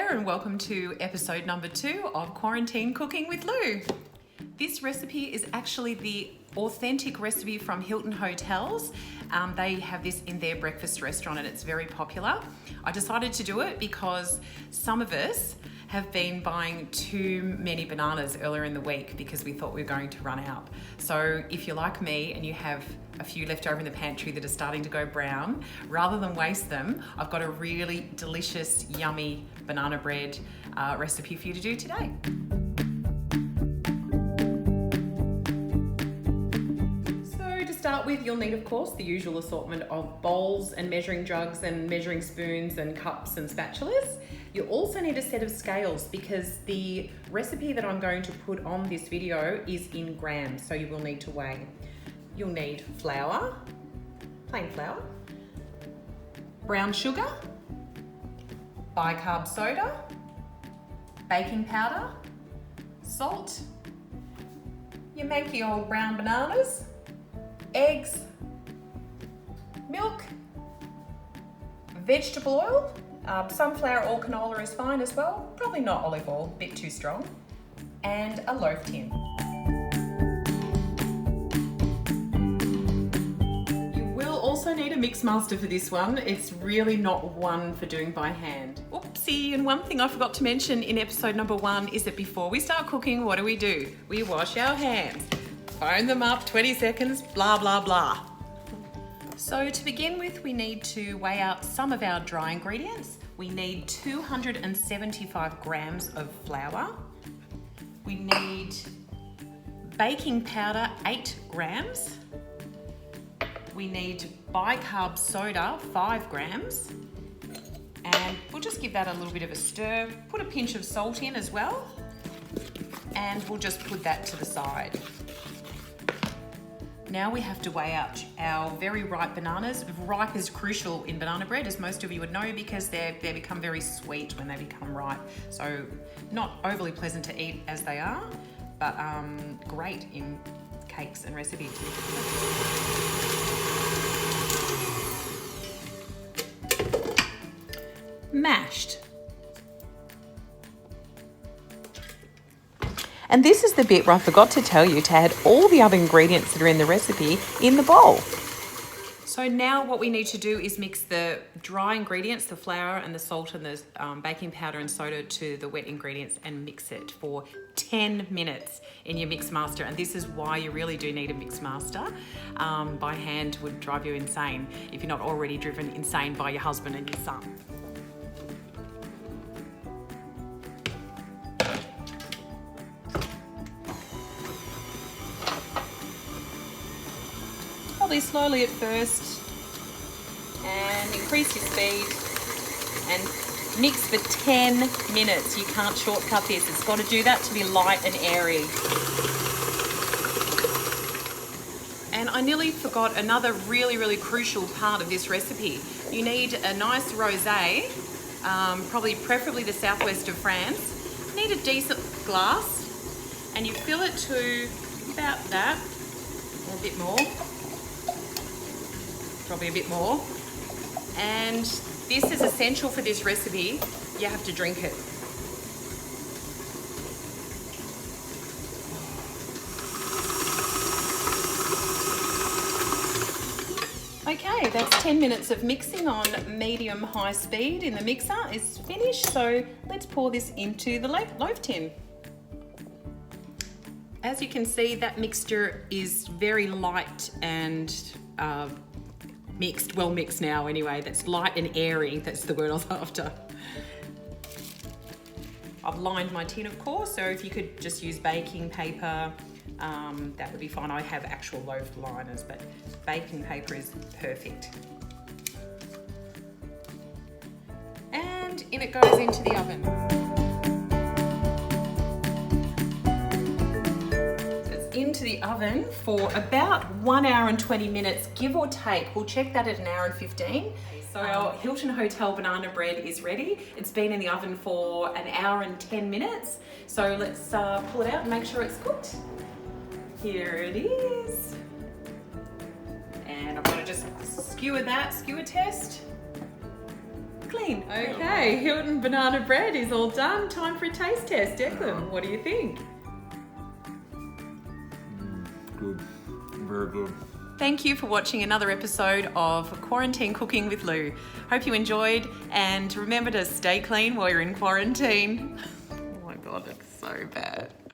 there and welcome to episode number 2 of Quarantine Cooking with Lou. This recipe is actually the authentic recipe from Hilton Hotels. They have this in their breakfast restaurant and it's very popular. I decided to do it because some of us have been buying too many bananas earlier in the week because we thought we were going to run out. So if you're like me and you have a few left over in the pantry that are starting to go brown, rather than waste them, I've got a really delicious, yummy banana bread recipe for you to do today. So to start with, you'll need, of course, the usual assortment of bowls and measuring jugs and measuring spoons and cups and spatulas. You also need a set of scales because the recipe that I'm going to put on this video is in grams, so you will need to weigh. You'll need flour, plain flour, brown sugar, bicarb soda, baking powder, salt, your manky old brown bananas, eggs, milk, vegetable oil, sunflower or canola is fine as well, probably not olive oil, a bit too strong, and a loaf tin. Also need a mix master for this one. It's really not one for doing by hand. Oopsie, and one thing I forgot to mention in episode number 1 is that before we start cooking, what do? We wash our hands, phone them up, 20 seconds, blah, blah, blah. So to begin with, we need to weigh out some of our dry ingredients. We need 275 grams of flour. We need baking powder, 8 grams. We need bicarb soda, 5 grams. And we'll just give that a little bit of a stir. Put a pinch of salt in as well. And we'll just put that to the side. Now we have to weigh out our very ripe bananas. Ripe is crucial in banana bread, as most of you would know, because they become very sweet when they become ripe. So not overly pleasant to eat as they are, but great in cakes and recipes. Mashed. And this is the bit where I forgot to tell you to add all the other ingredients that are in the recipe in the bowl. So now what we need to do is mix the dry ingredients, the flour and the salt and the baking powder and soda, to the wet ingredients and mix it for 10 minutes in your mix master. And this is why you really do need a mix master. By hand would drive you insane if you're not already driven insane by your husband and your son. Probably slowly at first, and increase your speed and mix for 10 minutes. You can't shortcut this. It's got to do that to be light and airy. And I nearly forgot another really crucial part of this recipe. You need a nice rosé, preferably the southwest of France. You need a decent glass, and you fill it to about that, or a bit more. Probably a bit more. And this is essential for this recipe. You have to drink it. Okay, that's 10 minutes of mixing on medium-high speed in the mixer is finished. So let's pour this into the loaf tin. As you can see, that mixture is very light and well mixed now anyway. That's light and airy, that's the word I was after. I've lined my tin, of course, so if you could just use baking paper, that would be fine. I have actual loaf liners, but baking paper is perfect. And in it goes into the oven. Into the oven for about 1 hour and 20 minutes, give or take. We'll check that at 1 hour and 15. So our Hilton Hotel banana bread is ready. It's been in the oven for 1 hour and 10 minutes. So let's pull it out and make sure it's cooked. Here it is. And I'm going to just skewer test. clean. Okay, Hilton banana bread is all done. Time for a taste test. Declan, what do you think? Good. Very good. Thank you for watching another episode of Quarantine Cooking with Lou. Hope you enjoyed, and remember to stay clean while you're in quarantine. Oh my God, it's so bad.